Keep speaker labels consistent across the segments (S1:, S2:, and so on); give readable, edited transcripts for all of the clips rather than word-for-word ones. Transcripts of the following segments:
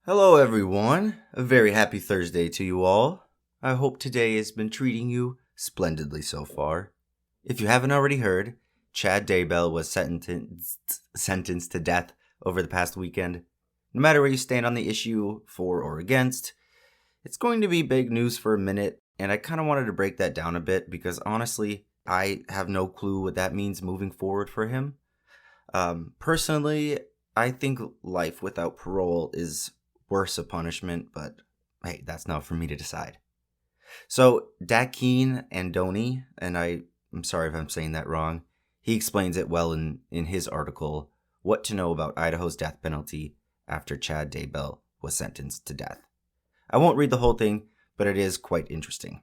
S1: Hello, everyone. A very happy Thursday to you all. I hope today has been treating you splendidly so far. If you haven't already heard, Chad Daybell was sentenced to death over the past weekend. No matter where you stand on the issue, for or against, it's going to be big news for a minute, and I kind of wanted to break that down a bit because honestly, I have no clue what that means moving forward for him. Personally, I think life without parole is worse a punishment, but hey, that's not for me to decide. So, Dakeen Andoni, and I'm sorry if I'm saying that wrong, he explains it well in his article, What to Know About Idaho's Death Penalty After Chad Daybell Was Sentenced to Death. I won't read the whole thing, but it is quite interesting.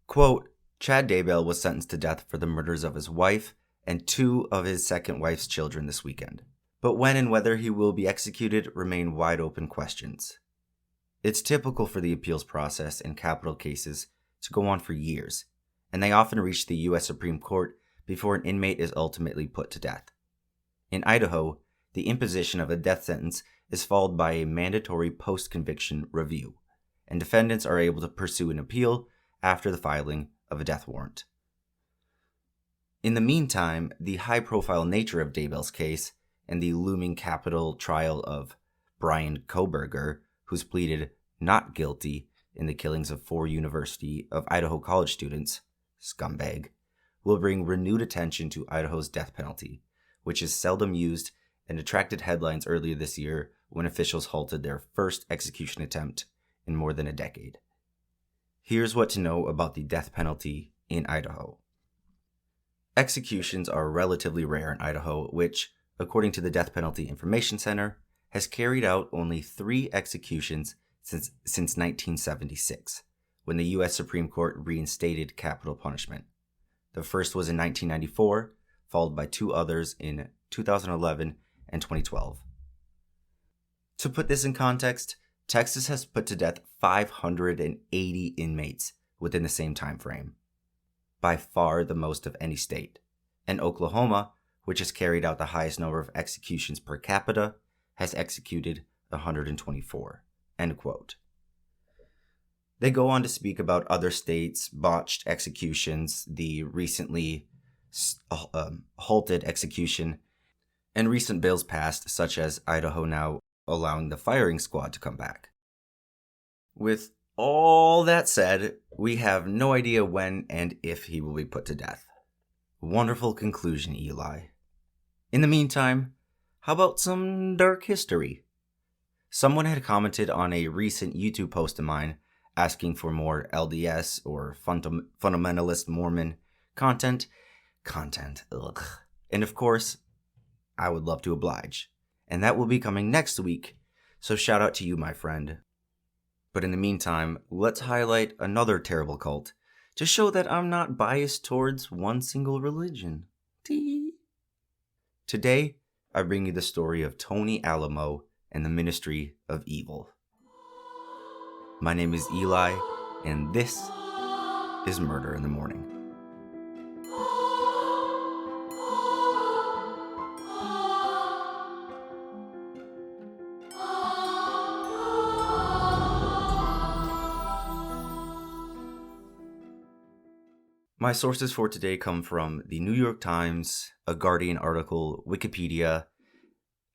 S1: Quote, Chad Daybell was sentenced to death for the murders of his wife and two of his second wife's children this weekend. But when and whether he will be executed remain wide open questions. It's typical for the appeals process in capital cases to go on for years, and they often reach the U.S. Supreme Court before an inmate is ultimately put to death. In Idaho, the imposition of a death sentence is followed by a mandatory post-conviction review, and defendants are able to pursue an appeal after the filing of a death warrant. In the meantime, the high-profile nature of Daybell's case and the looming capital trial of Brian Koberger, who's pleaded not guilty in the killings of 4 University of Idaho college students, scumbag, will bring renewed attention to Idaho's death penalty, which is seldom used and attracted headlines earlier this year when officials halted their first execution attempt in more than a decade. Here's what to know about the death penalty in Idaho. Executions are relatively rare in Idaho, which, according to the Death Penalty Information Center, has carried out only 3 executions since 1976, when the U.S. Supreme Court reinstated capital punishment. The first was in 1994, followed by 2 others in 2011 and 2012. To put this in context, Texas has put to death 580 inmates within the same time frame, by far the most of any state, and Oklahoma, which has carried out the highest number of executions per capita, has executed 124. End quote. They go on to speak about other states' botched executions, the recently halted execution, and recent bills passed, such as Idaho now allowing the firing squad to come back. With all that said, we have no idea when and if he will be put to death. Wonderful conclusion, Eli. In the meantime, how about some dark history? Someone had commented on a recent YouTube post of mine asking for more LDS or fundamentalist Mormon content. Ugh. And of course, I would love to oblige. And that will be coming next week, so shout out to you, my friend. But in the meantime, let's highlight another terrible cult to show that I'm not biased towards one single religion. Today, I bring you the story of Tony Alamo and the Ministry of Evil. My name is Eli, and this is Murder in the Morning. My sources for today come from the New York Times, a Guardian article, Wikipedia,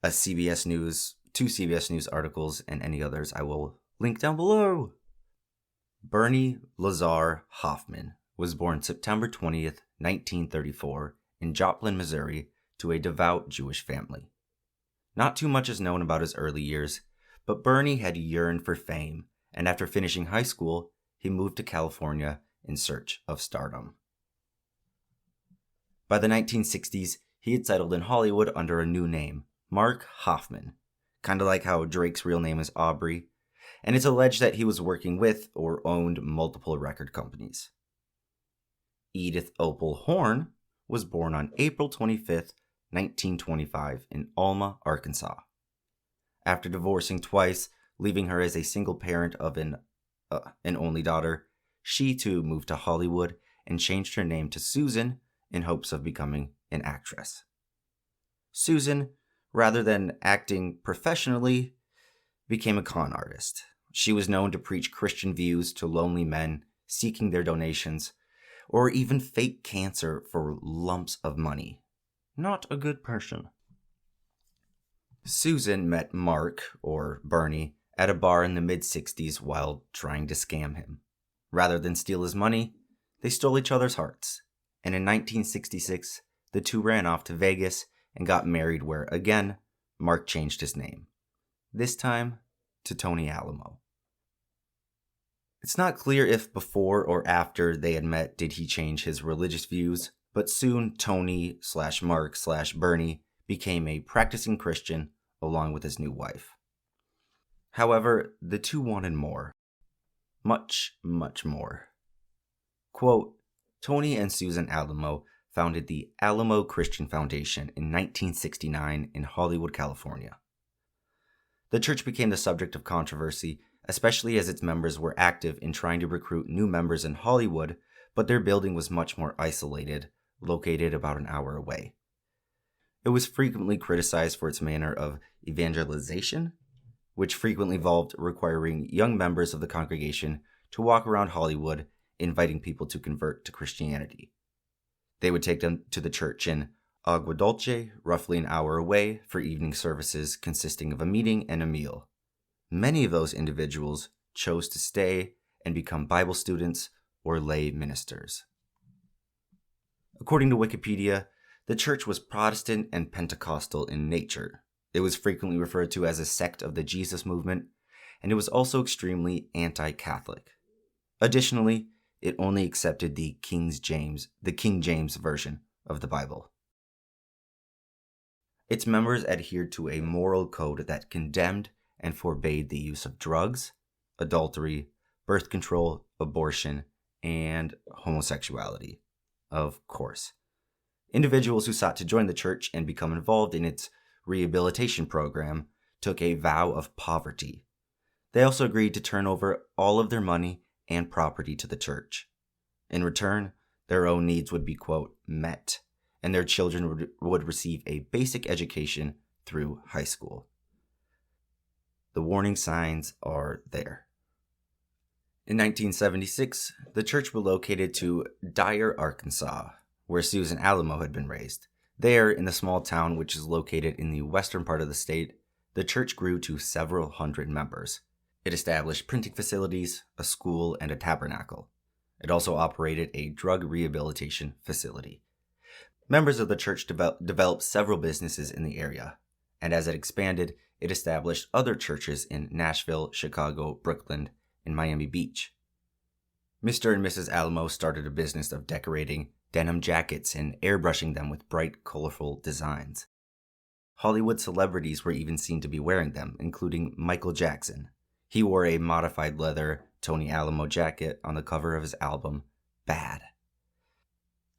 S1: a CBS News, 2 CBS News articles, and any others I will link down below. Bernie Lazar Hoffman was born September 20th, 1934, in Joplin, Missouri, to a devout Jewish family. Not too much is known about his early years, but Bernie had yearned for fame, and after finishing high school, he moved to California in search of stardom. By the 1960s, he had settled in Hollywood under a new name, Mark Hoffman, kind of like how Drake's real name is Aubrey, and it's alleged that he was working with or owned multiple record companies. Edith Opal Horn was born on April 25th, 1925 in Alma, Arkansas. After divorcing twice, leaving her as a single parent of an only daughter, she too moved to Hollywood and changed her name to Susan in hopes of becoming an actress. Susan, rather than acting professionally, became a con artist. She was known to preach Christian views to lonely men seeking their donations, or even fake cancer for lumps of money. Not a good person. Susan met Mark, or Bernie, at a bar in the mid-60s while trying to scam him. Rather than steal his money, they stole each other's hearts, and in 1966, the two ran off to Vegas and got married where, again, Mark changed his name. This time to Tony Alamo. It's not clear if before or after they had met did he change his religious views, but soon Tony/Mark/Bernie became a practicing Christian along with his new wife. However, the two wanted more. Much, much more. Quote, Tony and Susan Alamo founded the Alamo Christian Foundation in 1969 in Hollywood, California. The church became the subject of controversy, especially as its members were active in trying to recruit new members in Hollywood, but their building was much more isolated, located about an hour away. It was frequently criticized for its manner of evangelization, which frequently involved requiring young members of the congregation to walk around Hollywood, inviting people to convert to Christianity. They would take them to the church in Agua Dulce, roughly an hour away, for evening services consisting of a meeting and a meal. Many of those individuals chose to stay and become Bible students or lay ministers. According to Wikipedia, the church was Protestant and Pentecostal in nature. It was frequently referred to as a sect of the Jesus movement, and it was also extremely anti-Catholic. Additionally, it only accepted the King James version of the Bible. Its members adhered to a moral code that condemned and forbade the use of drugs, adultery, birth control, abortion, and homosexuality. Of course. Individuals who sought to join the church and become involved in its rehabilitation program took a vow of poverty. They also agreed to turn over all of their money and property to the church. In return, their own needs would be, quote, met, and their children would receive a basic education through high school. The warning signs are there. In 1976, the church relocated to Dyer, Arkansas, where Susan Alamo had been raised. There, in the small town which is located in the western part of the state, the church grew to several hundred members. It established printing facilities, a school, and a tabernacle. It also operated a drug rehabilitation facility. Members of the church developed several businesses in the area, and as it expanded, it established other churches in Nashville, Chicago, Brooklyn, and Miami Beach. Mr. and Mrs. Alamo started a business of decorating denim jackets and airbrushing them with bright, colorful designs. Hollywood celebrities were even seen to be wearing them, including Michael Jackson. He wore a modified leather Tony Alamo jacket on the cover of his album, Bad.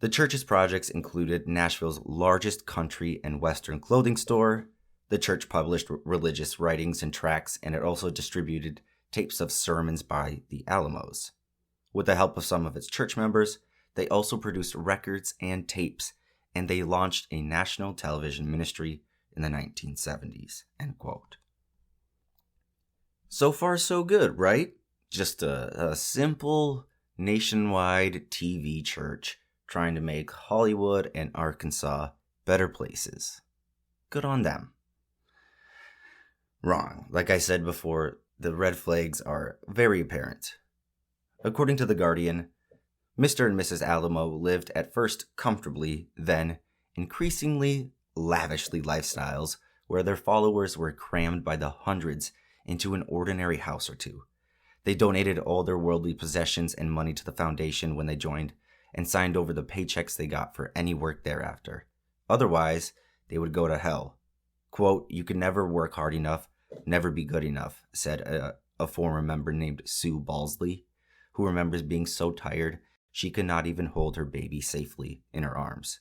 S1: The church's projects included Nashville's largest country and western clothing store. The church published religious writings and tracts, and it also distributed tapes of sermons by the Alamos. With the help of some of its church members, they also produced records and tapes, and they launched a national television ministry in the 1970s, end quote. So far, so good, right? Just a simple nationwide TV church trying to make Hollywood and Arkansas better places. Good on them. Wrong. Like I said before, the red flags are very apparent. According to The Guardian, Mr. and Mrs. Alamo lived at first comfortably, then increasingly lavishly lifestyles where their followers were crammed by the hundreds into an ordinary house or two. They donated all their worldly possessions and money to the foundation when they joined and signed over the paychecks they got for any work thereafter. Otherwise, they would go to hell. Quote, "You can never work hard enough, never be good enough," said a former member named Sue Balsley, who remembers being so tired she could not even hold her baby safely in her arms.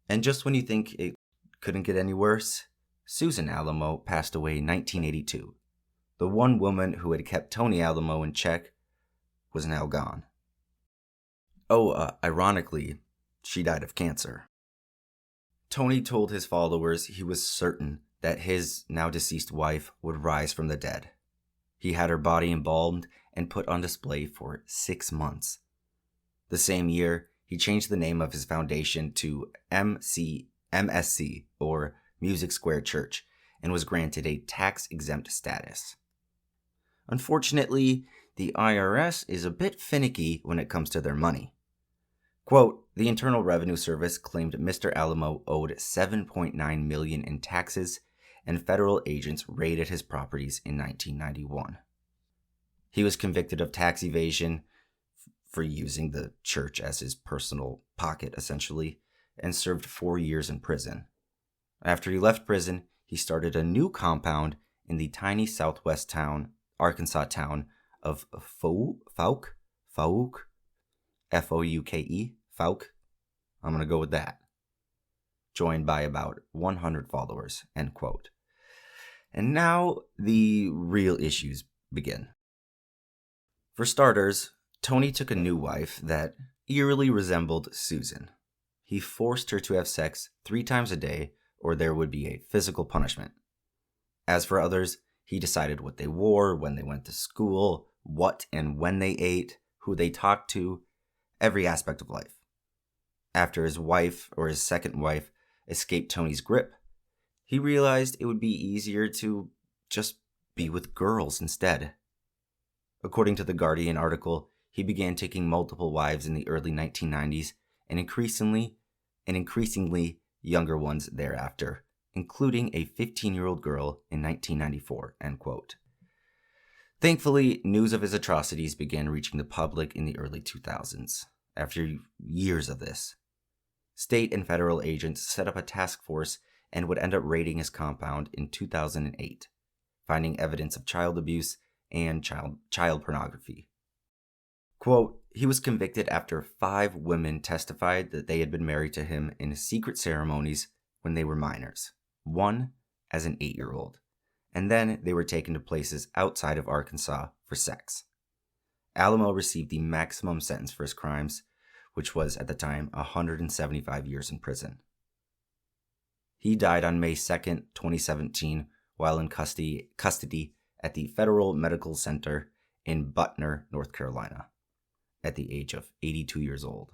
S1: And just when you think it couldn't get any worse, Susan Alamo passed away in 1982. The one woman who had kept Tony Alamo in check was now gone. Ironically, she died of cancer. Tony told his followers he was certain that his now deceased wife would rise from the dead. He had her body embalmed and put on display for 6 months. The same year, he changed the name of his foundation to MSC, or Music Square Church, and was granted a tax-exempt status. Unfortunately, the IRS is a bit finicky when it comes to their money. Quote, the Internal Revenue Service claimed Mr. Alamo owed $7.9 million in taxes, and federal agents raided his properties in 1991. He was convicted of tax evasion for using the church as his personal pocket, essentially, and served 4 years in prison. After he left prison, he started a new compound in the tiny southwest Arkansas town of Fouke, F-O-U-K-E, Fouke. I'm going to go with that. Joined by about 100 followers, end quote. And now the real issues begin. For starters, Tony took a new wife that eerily resembled Susan. He forced her to have sex 3 times a day, or there would be a physical punishment. As for others, he decided what they wore, when they went to school, what and when they ate, who they talked to, every aspect of life. After his wife, or his second wife, escaped Tony's grip, he realized it would be easier to just be with girls instead. According to the Guardian article, he began taking multiple wives in the early 1990s and increasingly younger ones thereafter, including a 15-year-old girl in 1994, end quote. Thankfully, news of his atrocities began reaching the public in the early 2000s. After years of this, state and federal agents set up a task force and would end up raiding his compound in 2008, finding evidence of child abuse and child pornography. Quote, he was convicted after 5 women testified that they had been married to him in secret ceremonies when they were minors, one as an 8-year-old, and then they were taken to places outside of Arkansas for sex. Alamo received the maximum sentence for his crimes, which was at the time 175 years in prison. He died on May 2nd, 2017, while in custody at the Federal Medical Center in Butner, North Carolina, at the age of 82 years old.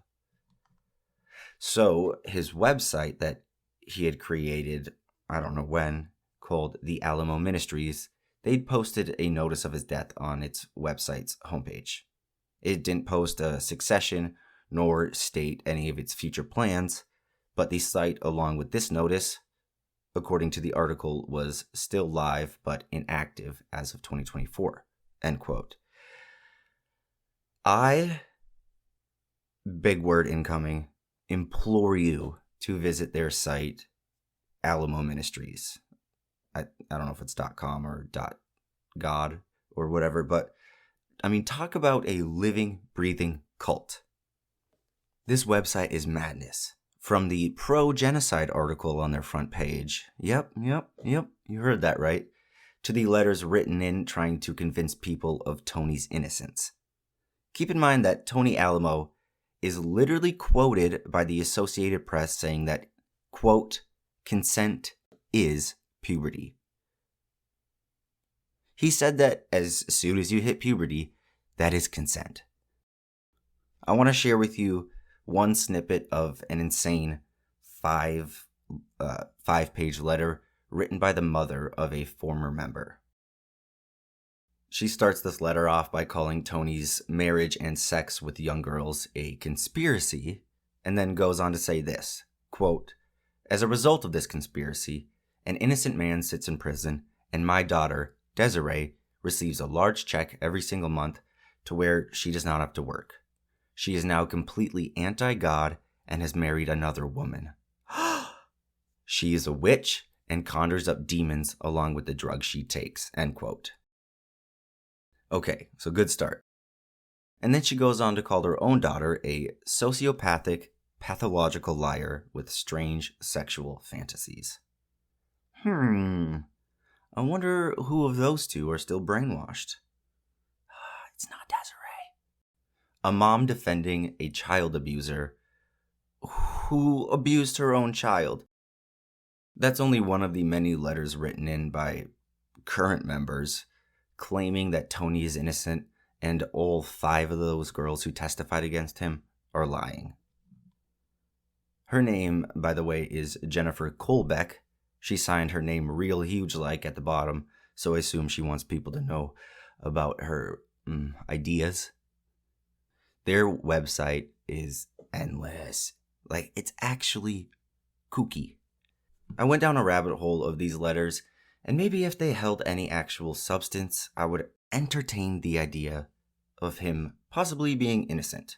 S1: So his website that he had created, I don't know when, called the Alamo Ministries, they'd posted a notice of his death on its website's homepage. It didn't post a succession nor state any of its future plans, but the site, along with this notice, according to the article, was still live but inactive as of 2024, end quote. I, big word incoming, implore you to visit their site, Alamo Ministries. I don't know if it's .com or .god or whatever, but I mean, talk about a living, breathing cult. This website is madness. From the pro-genocide article on their front page, yep, you heard that right, to the letters written in trying to convince people of Tony's innocence. Keep in mind that Tony Alamo is literally quoted by the Associated Press saying that, quote, consent is puberty. He said that as soon as you hit puberty, that is consent. I want to share with you one snippet of an insane 5-page letter written by the mother of a former member. She starts this letter off by calling Tony's marriage and sex with young girls a conspiracy, and then goes on to say this, quote, as a result of this conspiracy, an innocent man sits in prison, and my daughter, Desiree, receives a large check every single month to where she does not have to work. She is now completely anti-God and has married another woman. She is a witch and conjures up demons along with the drugs she takes, end quote. Okay, so good start. And then she goes on to call her own daughter a sociopathic, pathological liar with strange sexual fantasies. I wonder who of those two are still brainwashed. It's not Desiree. A mom defending a child abuser who abused her own child. That's only one of the many letters written in by current members claiming that Tony is innocent, and all 5 of those girls who testified against him are lying. Her name, by the way, is Jennifer Colbeck. She signed her name real huge like at the bottom, so I assume she wants people to know about her ideas. Their website is endless. Like, it's actually kooky. I went down a rabbit hole of these letters, and maybe if they held any actual substance, I would entertain the idea of him possibly being innocent.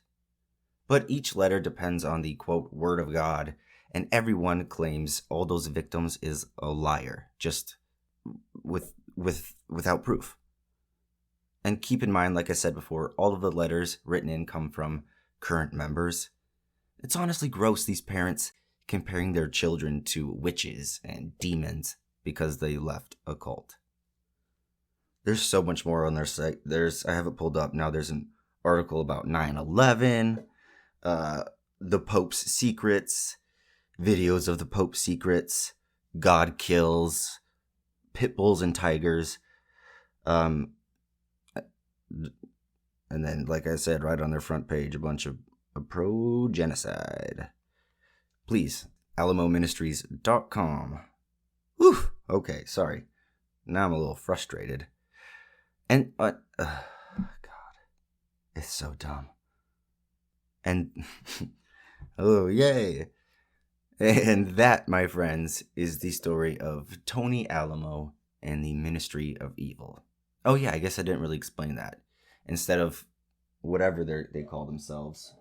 S1: But each letter depends on the, quote, word of God, and everyone claims all those victims is a liar, just without proof. And keep in mind, like I said before, all of the letters written in come from current members. It's honestly gross, these parents comparing their children to witches and demons because they left a cult. There's so much more on their site. I have it pulled up now. There's an article about 9/11, the Pope's secrets, videos of the Pope's secrets, God kills, pit bulls and tigers. And then, like I said, right on their front page, a bunch of pro-genocide. Please, alamoministries.com. Whew, okay, sorry. Now I'm a little frustrated. And, God, it's so dumb. And, oh, yay. And that, my friends, is the story of Tony Alamo and the Ministry of Evil. Oh, yeah, I guess I didn't really explain that. Instead of whatever they call themselves,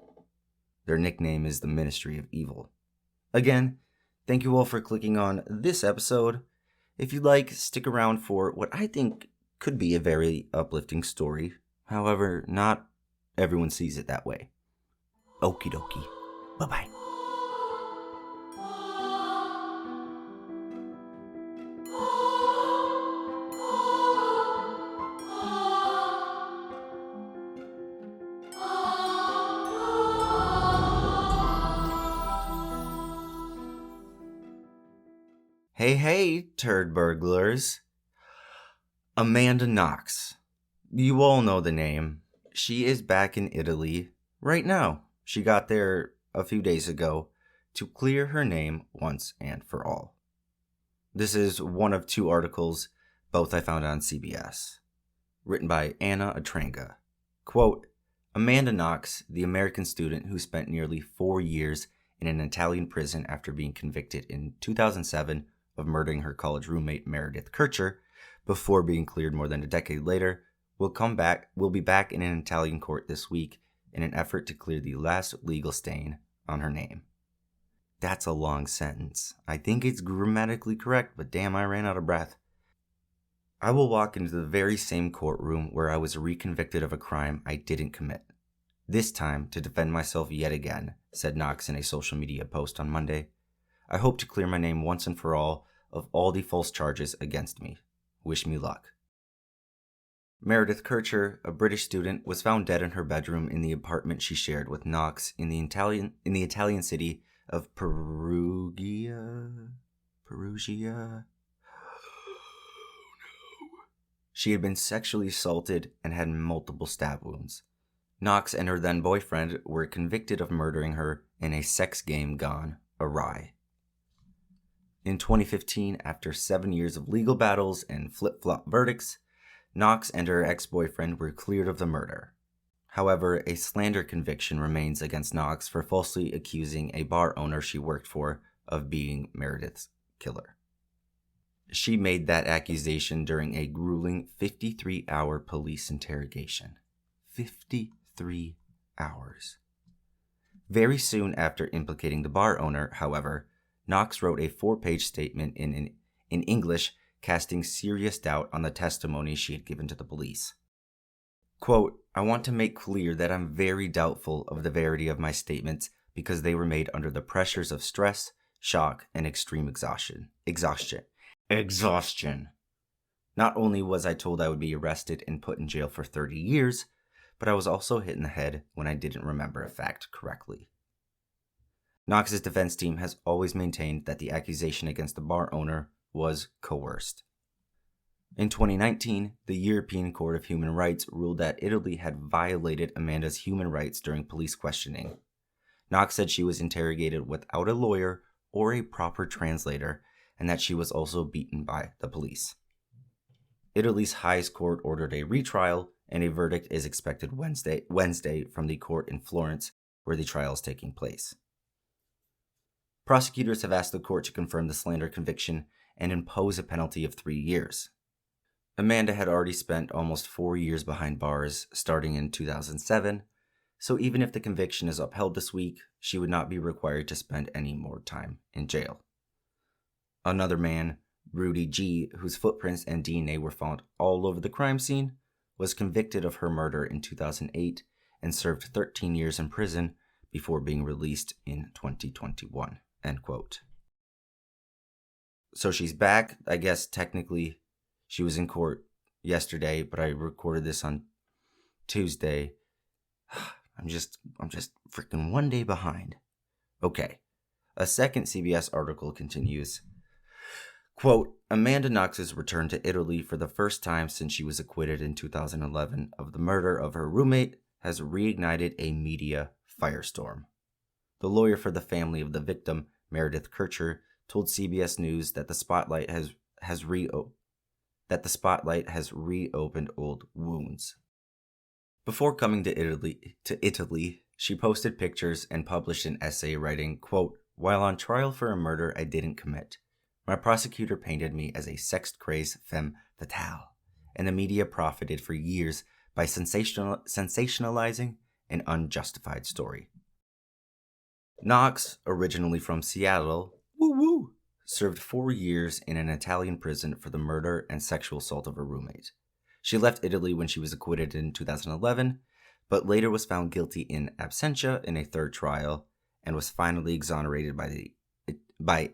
S1: their nickname is the Ministry of Evil. Again, thank you all for clicking on this episode. If you'd like, stick around for what I think could be a very uplifting story. However, not everyone sees it that way. Okie dokie. Bye-bye. Hey, turd burglars. Amanda Knox. You all know the name. She is back in Italy right now. She got there a few days ago to clear her name once and for all. This is one of 2 articles, both I found on CBS, written by Anna Atranga. Quote, Amanda Knox, the American student who spent nearly 4 years in an Italian prison after being convicted in 2007 of murdering her college roommate Meredith Kircher before being cleared more than a decade later, will be back in an Italian court this week in an effort to clear the last legal stain on her name. That's a long sentence. I think it's grammatically correct, but damn, I ran out of breath. I will walk into the very same courtroom where I was reconvicted of a crime I didn't commit. This time to defend myself yet again, said Knox in a social media post on Monday. I hope to clear my name once and for all of all the false charges against me. Wish me luck. Meredith Kircher, a British student, was found dead in her bedroom in the apartment she shared with Knox in the Italian city of Perugia. She had been sexually assaulted and had multiple stab wounds. Knox and her then boyfriend were convicted of murdering her in a sex game gone awry. In 2015, after 7 years of legal battles and flip-flop verdicts, Knox and her ex-boyfriend were cleared of the murder. However, a slander conviction remains against Knox for falsely accusing a bar owner she worked for of being Meredith's killer. She made that accusation during a grueling 53-hour police interrogation. 53 hours. Very soon after implicating the bar owner, however, Knox wrote a 4-page statement in English casting serious doubt on the testimony she had given to the police. Quote, I want to make clear that I'm very doubtful of the verity of my statements because they were made under the pressures of stress, shock, and extreme exhaustion. Not only was I told I would be arrested and put in jail for 30 years, but I was also hit in the head when I didn't remember a fact correctly. Knox's defense team has always maintained that the accusation against the bar owner was coerced. In 2019, the European Court of Human Rights ruled that Italy had violated Amanda's human rights during police questioning. Knox said she was interrogated without a lawyer or a proper translator, and that she was also beaten by the police. Italy's highest court ordered a retrial, and a verdict is expected Wednesday from the court in Florence, where the trial is taking place. Prosecutors have asked the court to confirm the slander conviction and impose a penalty of 3 years. Amanda had already spent almost 4 years behind bars, starting in 2007, so even if the conviction is upheld this week, she would not be required to spend any more time in jail. Another man, Rudy G., whose footprints and DNA were found all over the crime scene, was convicted of her murder in 2008 and served 13 years in prison before being released in 2021. End quote. So she's back. I guess technically she was in court yesterday, but I recorded this on Tuesday. I'm just freaking 1 day behind. Okay. A second CBS article continues. Quote, Amanda Knox's return to Italy for the first time since she was acquitted in 2011 of the murder of her roommate has reignited a media firestorm. The lawyer for the family of the victim, Meredith Kircher, told CBS News that the spotlight has reopened old wounds. Before coming to Italy, she posted pictures and published an essay writing, quote, while on trial for a murder I didn't commit, my prosecutor painted me as a sex-crazed femme fatale, and the media profited for years by sensationalizing an unjustified story. Knox, originally from Seattle, served 4 years in an Italian prison for the murder and sexual assault of her roommate. She left Italy when she was acquitted in 2011, but later was found guilty in absentia in a third trial and was finally exonerated by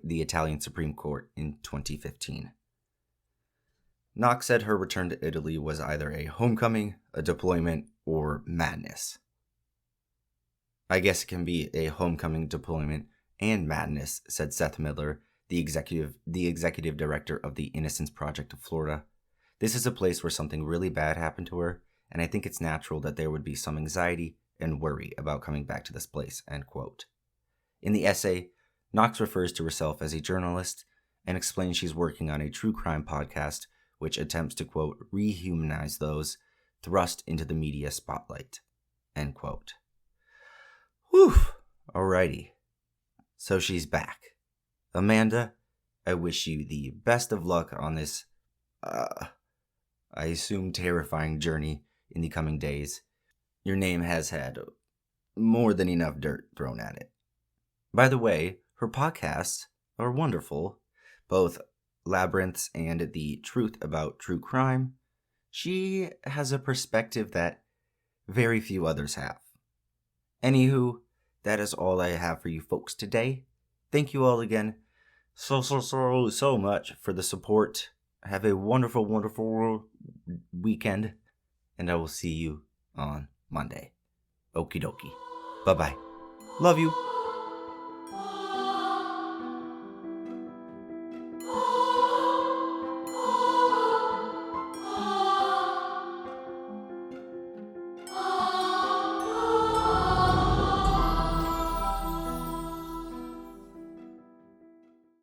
S1: the Italian Supreme Court in 2015. Knox said her return to Italy was either a homecoming, a deployment, or madness. I guess it can be a homecoming, deployment, and madness, said Seth Miller, the executive director of the Innocence Project of Florida. This is a place where something really bad happened to her, and I think it's natural that there would be some anxiety and worry about coming back to this place, end quote. In the essay, Knox refers to herself as a journalist and explains she's working on a true crime podcast which attempts to, quote, rehumanize those thrust into the media spotlight, end quote. Whew, alrighty. So she's back. Amanda, I wish you the best of luck on this, I assume, terrifying journey in the coming days. Your name has had more than enough dirt thrown at it. By the way, her podcasts are wonderful, both Labyrinths and The Truth About True Crime. She has a perspective that very few others have. Anywho, that is all I have for you folks today. Thank you all again so much for the support. Have a wonderful, wonderful weekend, and I will see you on Monday. Okie dokie. Bye-bye. Love you.